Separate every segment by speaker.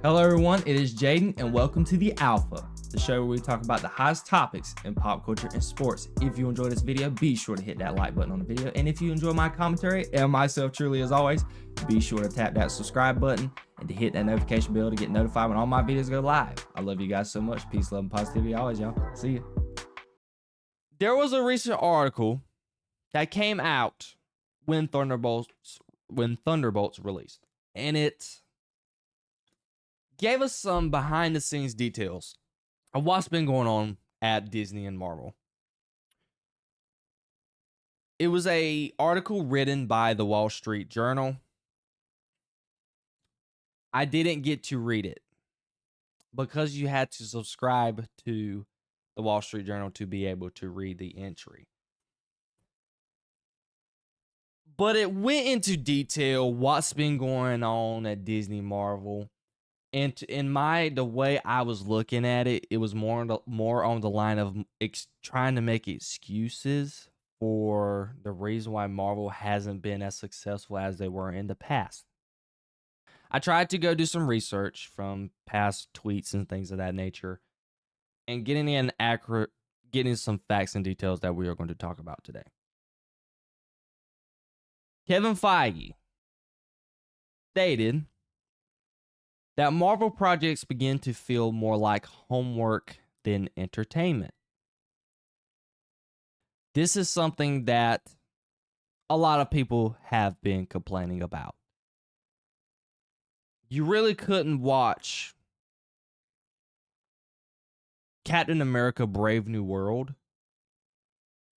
Speaker 1: Hello everyone, it is Jayden and welcome to The Alpha, the show where we talk about the hottest topics in pop culture and sports. If you enjoyed this video, be sure to hit that like button on the video, and if you enjoy my commentary and myself truly as always, be sure to tap that subscribe button and to hit that notification bell to get notified when all my videos go live. I love you guys so much. Peace, love, and positivity always, y'all. See ya. There was a recent article that came out when Thunderbolts released, and it gave us some behind the scenes details of what's been going on at Disney and Marvel. It was an article written by the Wall Street Journal. I didn't get to read it because you had to subscribe to the Wall Street Journal to be able to read the entry. But it went into detail what's been going on at Disney Marvel. And the way I was looking at it, it was more on the line of trying to make excuses for the reason why Marvel hasn't been as successful as they were in the past. I tried to go do some research from past tweets and things of that nature, and getting some facts and details that we are going to talk about today. Kevin Feige stated that Marvel projects begin to feel more like homework than entertainment. This is something that a lot of people have been complaining about. You really couldn't watch Captain America Brave New World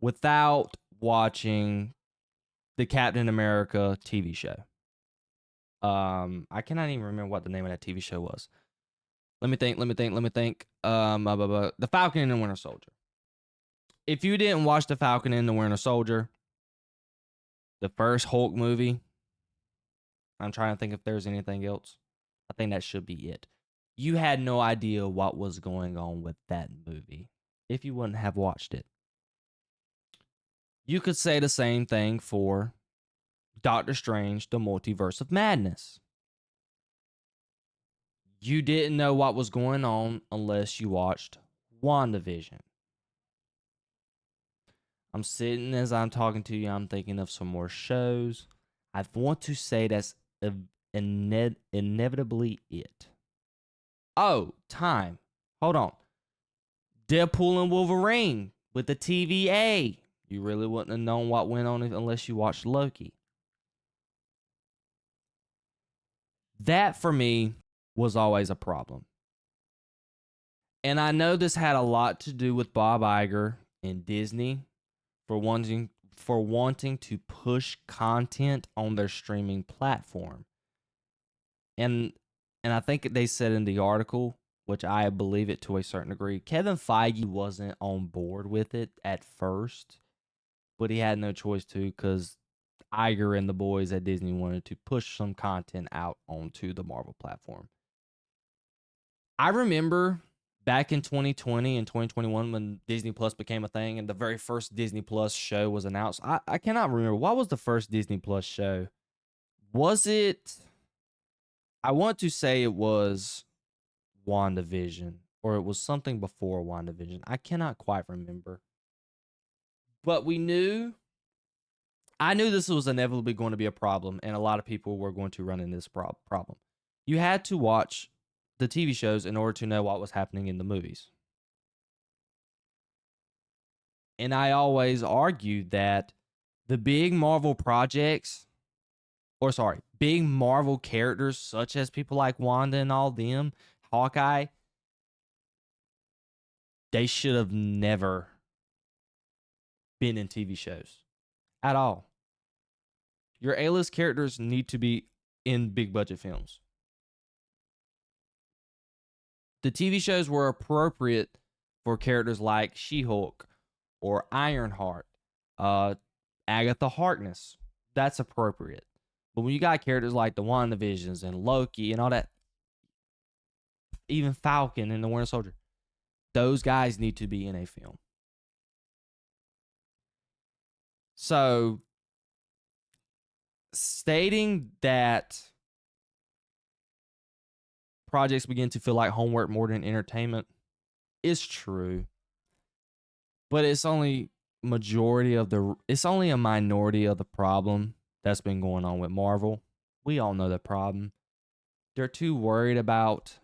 Speaker 1: without watching the Captain America TV show. I cannot even remember what the name of that TV show was. Let me think. The Falcon and the Winter Soldier. If you didn't watch The Falcon and the Winter Soldier, the first Hulk movie, I'm trying to think if there's anything else. I think that should be it. You had no idea what was going on with that movie if you wouldn't have watched it. You could say the same thing for Doctor Strange, The Multiverse of Madness. You didn't know what was going on unless you watched WandaVision. I'm sitting as I'm talking to you, I'm thinking of some more shows. I want to say that's inevitably it. Oh, time. Hold on. Deadpool and Wolverine with the TVA. You really wouldn't have known what went on unless you watched Loki. That, for me, was always a problem. And I know this had a lot to do with Bob Iger and Disney for wanting to push content on their streaming platform. And I think they said in the article, which I believe it to a certain degree, Kevin Feige wasn't on board with it at first, but he had no choice to because Iger and the boys at Disney wanted to push some content out onto the Marvel platform. I remember back in 2020 and 2021 when Disney Plus became a thing and the very first Disney Plus show was announced. I cannot remember. What was the first Disney Plus show? Was it... I want to say it was WandaVision, or it was something before WandaVision. I cannot quite remember. But I knew this was inevitably going to be a problem, and a lot of people were going to run into this problem. You had to watch the TV shows in order to know what was happening in the movies. And I always argued that the big Marvel characters such as people like Wanda and all them, Hawkeye, they should have never been in TV shows at all. Your A-list characters need to be in big budget films. The TV shows were appropriate for characters like She-Hulk or Ironheart, Agatha Harkness. That's appropriate. But when you got characters like the WandaVisions and Loki and all that, even Falcon and the Winter Soldier, those guys need to be in a film. So, stating that projects begin to feel like homework more than entertainment. It's true, but it's only it's only a minority of the problem that's been going on with Marvel. We all know the problem. They're too worried about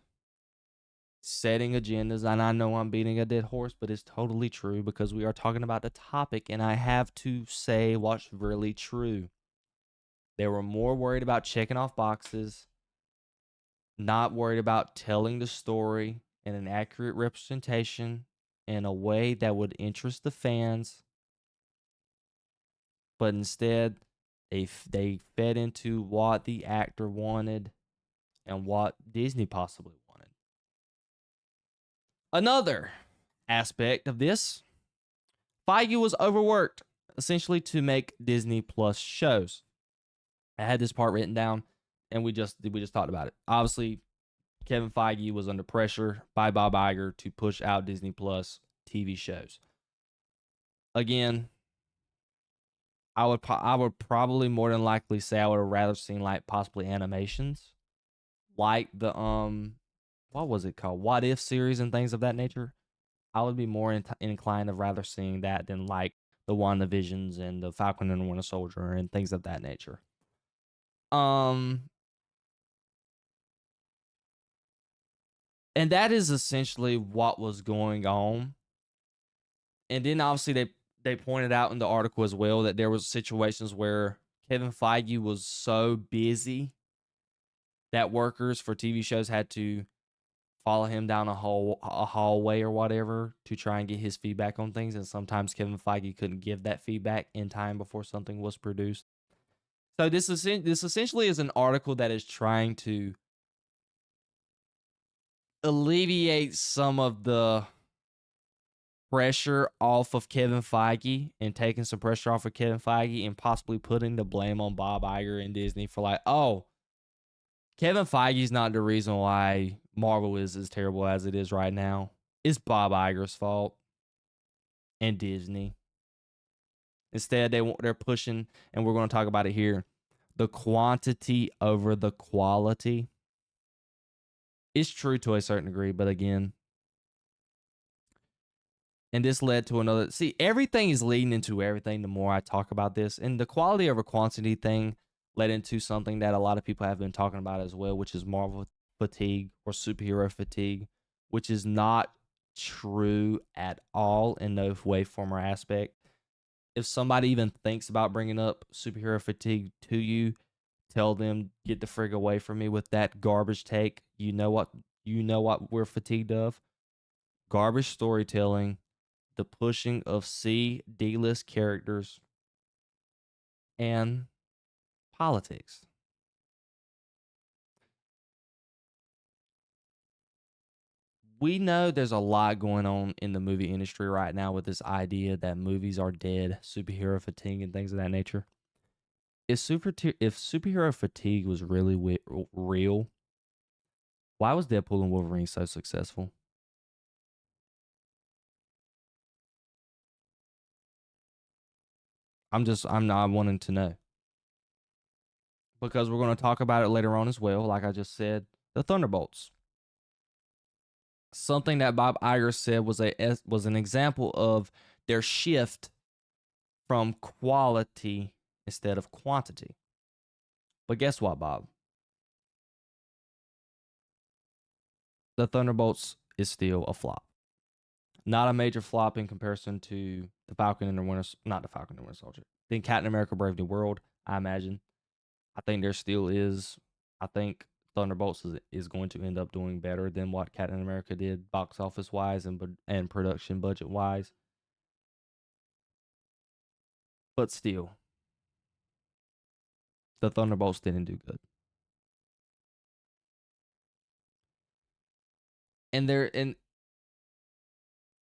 Speaker 1: setting agendas, and I know I'm beating a dead horse, but it's totally true because we are talking about the topic, and I have to say what's really true. They were more worried about checking off boxes, not worried about telling the story in an accurate representation in a way that would interest the fans, but instead they fed into what the actor wanted and what Disney possibly wanted. Another aspect of this, Feige was overworked essentially to make Disney Plus shows. I had this part written down, and we just talked about it. Obviously, Kevin Feige was under pressure by Bob Iger to push out Disney Plus TV shows. Again, I would probably more than likely say I would have rather seen like possibly animations, like the what was it called, What If series and things of that nature. I would be more inclined to rather seeing that than like the WandaVisions and the Falcon and the Winter Soldier and things of that nature. And that is essentially what was going on. And then obviously they pointed out in the article as well that there was situations where Kevin Feige was so busy that workers for TV shows had to follow him down a hallway or whatever to try and get his feedback on things, and sometimes Kevin Feige couldn't give that feedback in time before something was produced. So this essentially is an article that is trying to alleviate some of the pressure off of Kevin Feige and taking some pressure off of Kevin Feige and possibly putting the blame on Bob Iger and Disney for like, oh, Kevin Feige's not the reason why Marvel is as terrible as it is right now. It's Bob Iger's fault and Disney. Instead, they're pushing, and we're going to talk about it here, the quantity over the quality. It's true to a certain degree, but again, and this led to another. See, everything is leading into everything the more I talk about this. And the quality over quantity thing led into something that a lot of people have been talking about as well, which is Marvel fatigue or superhero fatigue, which is not true at all in no way, form, or aspect. If somebody even thinks about bringing up superhero fatigue to you, tell them, get the frig away from me with that garbage take. You know what we're fatigued of? Garbage storytelling, the pushing of D-list characters, and politics. We know there's a lot going on in the movie industry right now with this idea that movies are dead, superhero fatigue, and things of that nature. If superhero fatigue was really real, why was Deadpool and Wolverine so successful? I'm not wanting to know. Because we're going to talk about it later on as well. Like I just said, the Thunderbolts. Something that Bob Iger said was an example of their shift from quality instead of quantity. But guess what, Bob? The Thunderbolts is still a flop. Not a major flop in comparison to the Falcon and the not the Falcon and the Winter Soldier. Then Captain America: Brave New World, I imagine. I think there still is. I think Thunderbolts is going to end up doing better than what Captain America did, box office wise and production budget wise. But still, the Thunderbolts didn't do good. And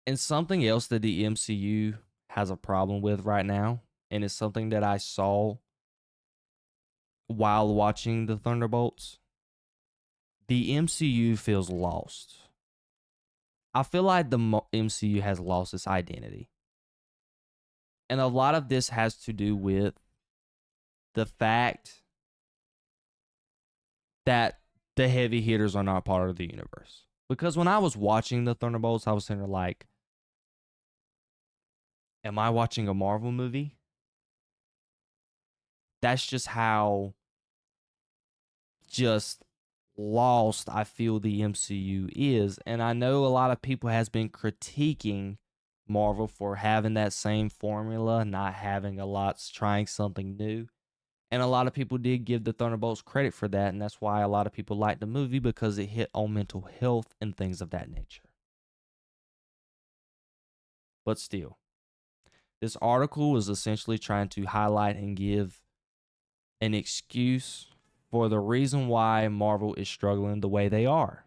Speaker 1: and something else that the MCU has a problem with right now, and it's something that I saw while watching the Thunderbolts. The MCU feels lost. I feel like the MCU has lost its identity. And a lot of this has to do with the fact that the heavy hitters are not part of the universe. Because when I was watching the Thunderbolts, I was sitting there like, am I watching a Marvel movie? That's just how just lost I feel the MCU is. And I know a lot of people has been critiquing Marvel for having that same formula, not having a lot, trying something new. And a lot of people did give the Thunderbolts credit for that, and that's why a lot of people liked the movie, because it hit on mental health and things of that nature. But still, this article was essentially trying to highlight and give an excuse for the reason why Marvel is struggling the way they are.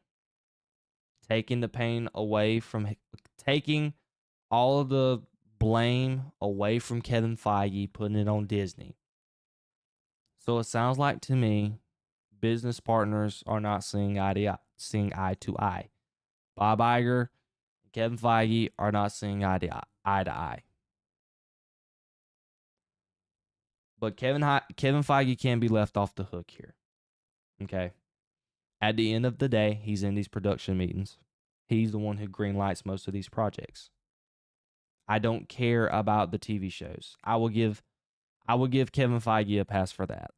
Speaker 1: Taking the pain away from, taking all of the blame away from Kevin Feige, putting it on Disney. So it sounds like to me, business partners are not seeing eye to eye. Bob Iger, Kevin Feige are not seeing eye to eye. But Kevin Feige can be left off the hook here. Okay. At the end of the day, he's in these production meetings. He's the one who greenlights most of these projects. I don't care about the TV shows. I will give Kevin Feige a pass for that.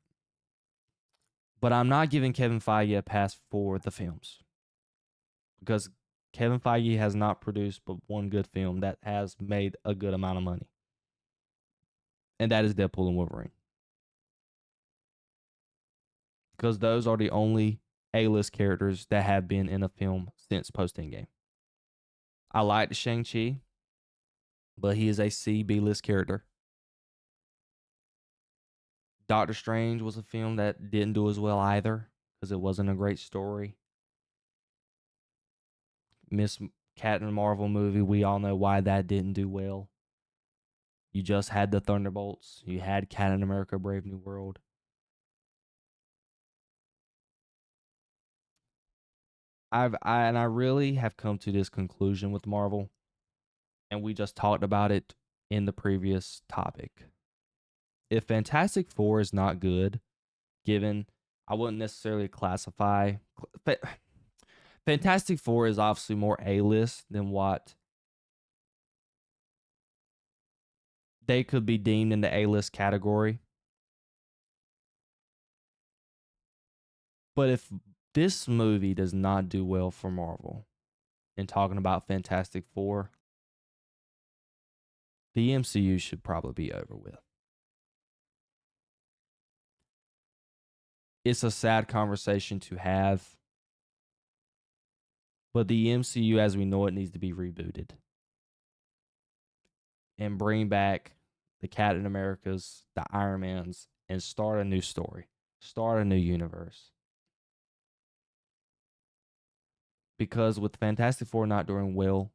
Speaker 1: But I'm not giving Kevin Feige a pass for the films. Because Kevin Feige has not produced but one good film that has made a good amount of money. And that is Deadpool and Wolverine. Because those are the only A-list characters that have been in a film since post-Endgame. I liked Shang-Chi, but he is a C-B-list character. Doctor Strange was a film that didn't do as well either, because it wasn't a great story. Miss Captain Marvel movie, we all know why that didn't do well. You just had the Thunderbolts. You had Captain America Brave New World. I really have come to this conclusion with Marvel, and we just talked about it in the previous topic. If Fantastic Four is not good, given I wouldn't necessarily classify Fantastic Four is obviously more A-list than what they could be deemed in the A-list category. But if this movie does not do well for Marvel, and talking about Fantastic Four, the MCU should probably be over with. It's a sad conversation to have, but the MCU as we know it needs to be rebooted and bring back the Captain Americas, the Iron Mans, and start a new story, start a new universe. Because with Fantastic Four not doing well,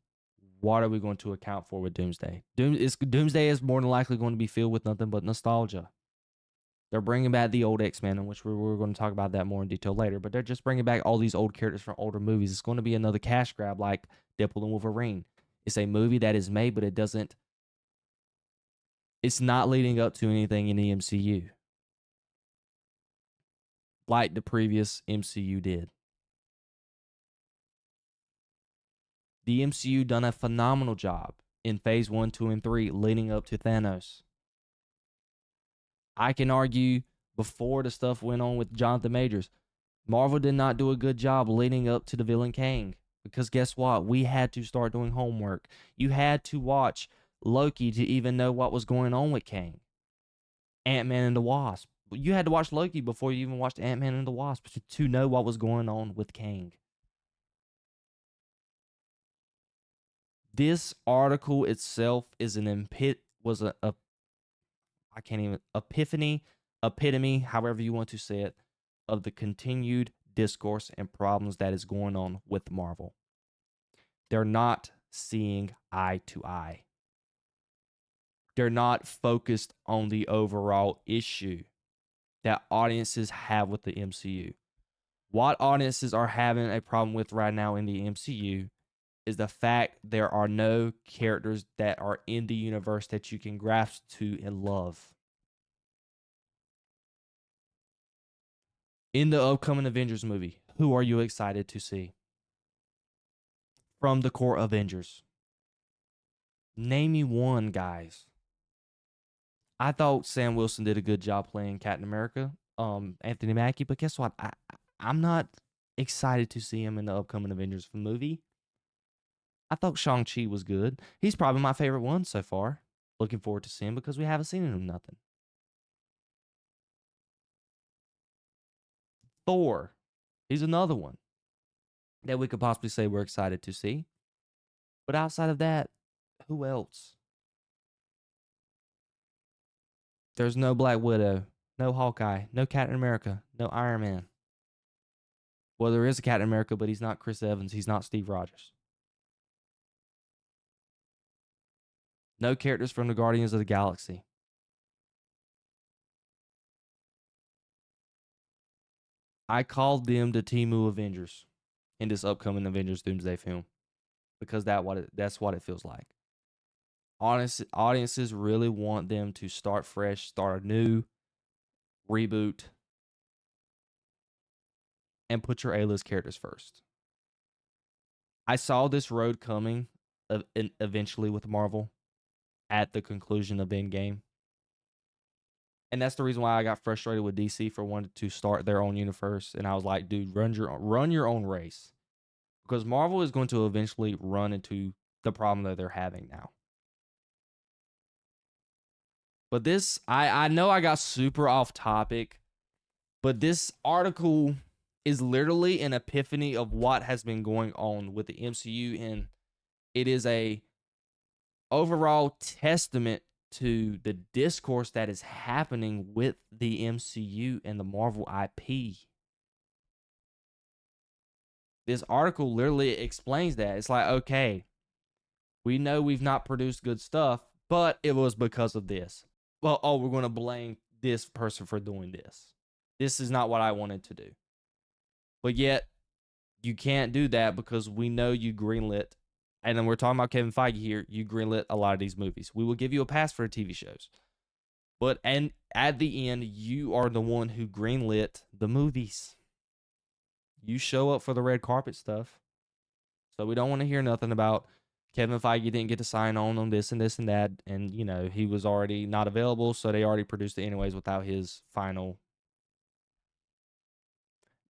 Speaker 1: what are we going to account for with Doomsday? Doomsday is more than likely going to be filled with nothing but nostalgia. They're bringing back the old X-Men, which we're going to talk about that more in detail later. But they're just bringing back all these old characters from older movies. It's going to be another cash grab like Deadpool and Wolverine. It's a movie that is made, but it doesn't. It's not leading up to anything in the MCU like the previous MCU did. The MCU done a phenomenal job in phase 1, 2, and 3 leading up to Thanos. I can argue before the stuff went on with Jonathan Majors, Marvel did not do a good job leading up to the villain Kang. Because guess what? We had to start doing homework. You had to watch Loki to even know what was going on with Kang. Ant-Man and the Wasp. You had to watch Loki before you even watched Ant-Man and the Wasp to know what was going on with Kang. This article itself is epitome, however you want to say it, of the continued discourse and problems that is going on with Marvel. They're not seeing eye to eye. They're not focused on the overall issue that audiences have with the MCU. What audiences are having a problem with right now in the MCU is the fact there are no characters that are in the universe that you can grasp to and love. In the upcoming Avengers movie, Who are you excited to see from the core Avengers? Name me one, guys. I thought Sam Wilson did a good job playing Captain America, Anthony Mackie, but guess what? I'm not excited to see him in the upcoming Avengers movie. I thought Shang-Chi was good. He's probably my favorite one so far. Looking forward to seeing because we haven't seen him nothing. Thor. He's another one that we could possibly say we're excited to see. But outside of that, who else? There's no Black Widow, no Hawkeye, no Captain America, no Iron Man. Well, there is a Captain America, but he's not Chris Evans. He's not Steve Rogers. No characters from the Guardians of the Galaxy. I called them the Temu Avengers in this upcoming Avengers Doomsday film because that's what it feels like. Audiences really want them to start fresh, start anew, reboot, and put your A-list characters first. I saw this road coming eventually with Marvel at the conclusion of Endgame. And that's the reason why I got frustrated with DC for wanting to start their own universe. And I was like, dude, run your own race. Because Marvel is going to eventually run into the problem that they're having now. But this, I know I got super off topic, but this article is literally an epiphany of what has been going on with the MCU, and it is a overall testament to the discourse that is happening with the MCU and the Marvel IP. This article literally explains that. It's like, okay, we know we've not produced good stuff, but it was because of this. Well, we're going to blame this person for doing this. This is not what I wanted to do. But yet, you can't do that because we know you greenlit. And then we're talking about Kevin Feige here. You greenlit a lot of these movies. We will give you a pass for the TV shows. But and at the end, you are the one who greenlit the movies. You show up for the red carpet stuff. So we don't want to hear nothing about Kevin Feige didn't get to sign on this and this and that. And, you know, he was already not available. So they already produced it anyways without his final.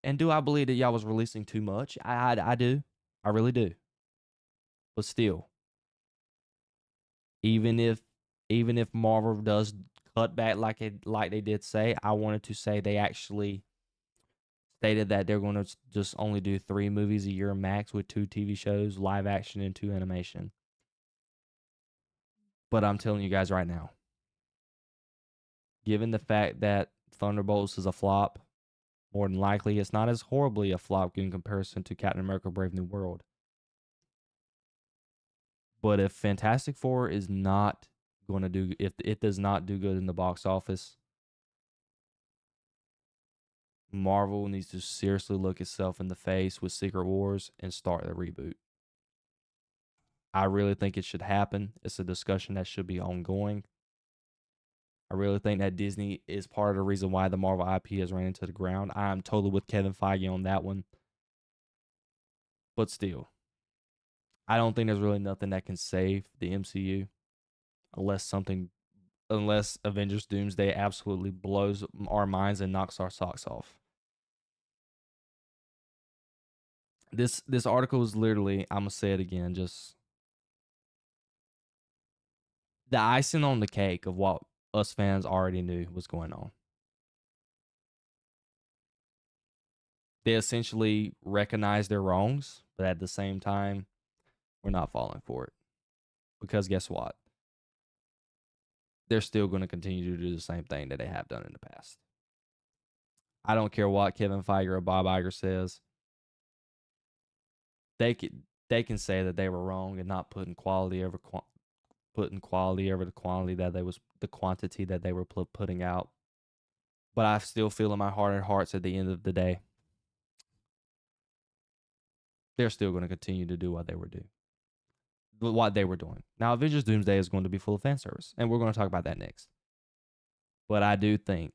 Speaker 1: And do I believe that y'all was releasing too much? I do. I really do. But still, even if Marvel does cut back like they did say, I wanted to say they actually stated that they're going to just only do 3 movies a year max with 2 TV shows, live action and 2 animation. But I'm telling you guys right now, given the fact that Thunderbolts is a flop, more than likely it's not as horribly a flop in comparison to Captain America: Brave New World. But if Fantastic Four is not going to do, if it does not do good in the box office, Marvel needs to seriously look itself in the face with Secret Wars and start the reboot. I really think it should happen. It's a discussion that should be ongoing. I really think that Disney is part of the reason why the Marvel IP has ran into the ground. I'm totally with Kevin Feige on that one. But still, I don't think there's really nothing that can save the MCU unless Avengers Doomsday absolutely blows our minds and knocks our socks off. This article is literally, I'm gonna say it again, just the icing on the cake of what us fans already knew was going on. They essentially recognize their wrongs, but at the same time, we're not falling for it. Because guess what? They're still going to continue to do the same thing that they have done in the past. I don't care what Kevin Feige or Bob Iger says. They can say that they were wrong and not putting quality over the quantity that they were putting out. But I still feel in my heart of hearts at the end of the day, they're still going to continue to do what they were doing. Now, Avengers Doomsday is going to be full of fan service, and we're going to talk about that next. But I do think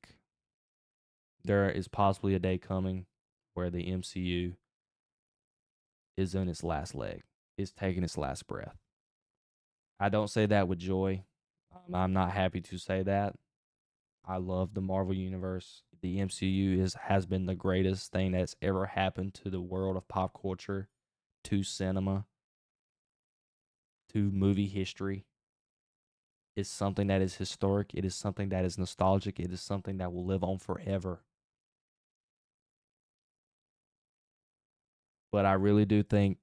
Speaker 1: there is possibly a day coming where the MCU is on its last leg, is taking its last breath. I don't say that with joy. I'm not happy to say that. I love the Marvel Universe. The MCU has been the greatest thing that's ever happened to the world of pop culture, to cinema, to movie history. It's something that is historic. It is something that is nostalgic. It is something that will live on forever. But I really do think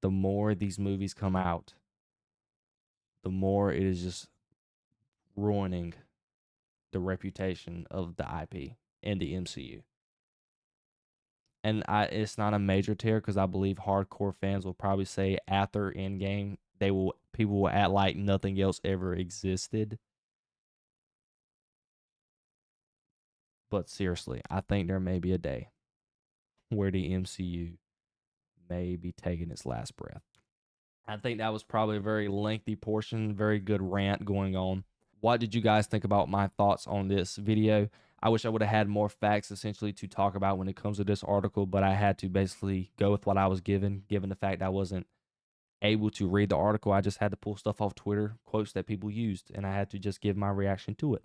Speaker 1: the more these movies come out, the more it is just ruining the reputation of the IP and the MCU. And it's not a major tear because I believe hardcore fans will probably say after Endgame, people will act like nothing else ever existed. But seriously, I think there may be a day where the MCU may be taking its last breath. I think that was probably a very lengthy portion, very good rant going on. What did you guys think about my thoughts on this video? I wish I would have had more facts essentially to talk about when it comes to this article, but I had to basically go with what I was given the fact I wasn't able to read the article. I just had to pull stuff off Twitter, quotes that people used, and I had to just give my reaction to it.